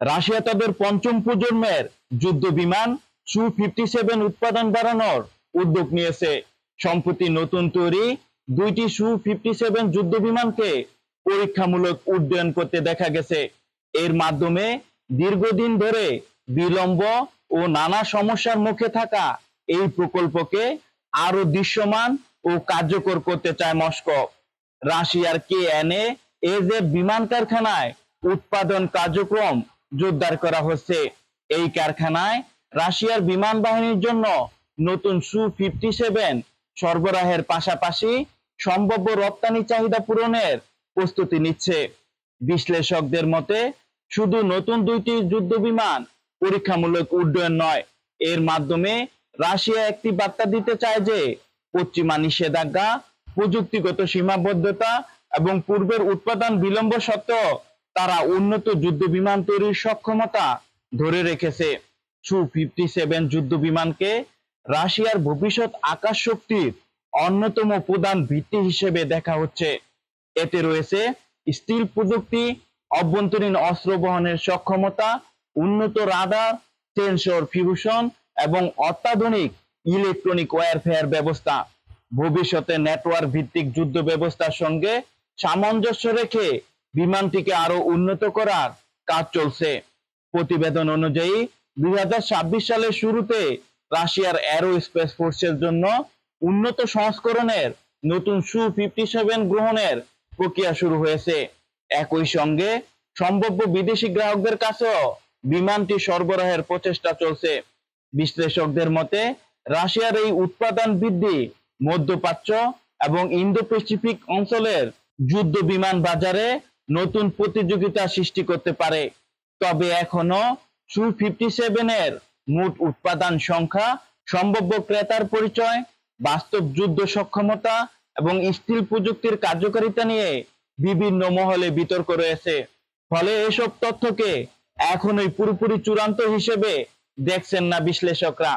Russia তাদের পঞ্চম প্রজন্মের যুদ্ধ বিমান সু-57 উৎপাদন বাড়ানোর উদ্যোগ নিয়েছে। সম্প্রতি নতুন তৈরি 2টি সু-57 যুদ্ধ বিমানকে পরীক্ষামূলক উড্ডয়ন করতে দেখা গেছে। এর মাধ্যমে দীর্ঘদিন ধরে বিলম্ব ও নানা সমস্যার মুখে থাকা এই প্রকল্পকে আরো দৃশ্যমান ও কার্যকর করতে চায় মস্কো। রাশিয়ার KNA-AZ বিমান কারখানায় উৎপাদন কার্যক্রম জোরদার করা হচ্ছে। এই কারখানায় রাশিয়ার বিমান বাহিনীর জন্য নতুন সু-57 সরবরাহের পাশাপাশি সম্ভাব্য রপ্তানি চাহিদা পূরণের প্রস্তুতি নিচ্ছে। বিশ্লেষকদের মতে শুধু নতুন 2টি যুদ্ধ বিমান পরীক্ষামূলক উড্ডয়ন নয়, এর মাধ্যমে রাশিয়া একটি বার্তা দিতে চায় যে পশ্চিমা নিষেধাজ্ঞা, প্রযুক্তিগত সীমাবদ্ধতা এবং পূর্বের উৎপাদন বিলম্ব সত্ত্বেও তারা উন্নত যুদ্ধ বিমান তৈরির সক্ষমতা ধরে রেখেছে। সু-57 যুদ্ধ বিমানকে রাশিয়ার ভবিষ্যৎ আকাশ শক্তির অন্যতম প্রধান ভিত্তি হিসেবে দেখা হচ্ছে। এতে রয়েছে স্টিল প্রযুক্তি, অভ্যন্তরীণ অস্ত্র বহনের সক্ষমতা, উন্নত রাডার, সেন্সর ফিউশন এবং অত্যাধুনিক ইলেকট্রনিক ওয়্যারফেয়ার ব্যবস্থা। ভবিষ্যতে নেটওয়ার্ক ভিত্তিক যুদ্ধ ব্যবস্থার সঙ্গে সামঞ্জস্য রেখে বিমানটিকে আরো উন্নত করার কাজ চলছে। প্রতিবেদন অনুযায়ী 2026 সালের শুরুতে রাশিয়ার অ্যারোস্পেস ফোর্সের জন্য উন্নত সংস্করণের নতুন সু-57 গ্রহণের প্রক্রিয়া শুরু হয়েছে। একই সঙ্গে সম্ভাব্য বিদেশি গ্রাহকদের কাছেও বিমানটি সরবরাহের প্রচেষ্টা চলছে। বিশ্লেষকদের মতে রাশিয়ার এই উৎপাদন বৃদ্ধি মধ্যপ্রাচ্য এবং ইন্দো প্যাসিফিক অঞ্চলের যুদ্ধ বিমান বাজারে নতুন প্রতিযোগিতা সৃষ্টি করতে পারে। তবে এখনো সু-57 এর মোট উৎপাদন সংখ্যা, সম্ভাব্য ক্রেতার পরিচয়, বাস্তব যুদ্ধ সক্ষমতা এবং স্টিল প্রযুক্তির কার্যকারিতা নিয়ে বিভিন্ন মহলে বিতর্ক রয়েছে। ফলে এসব তথ্যকে এখনোই পুরোপুরি চূড়ান্ত হিসেবে দেখছেন না বিশ্লেষকরা।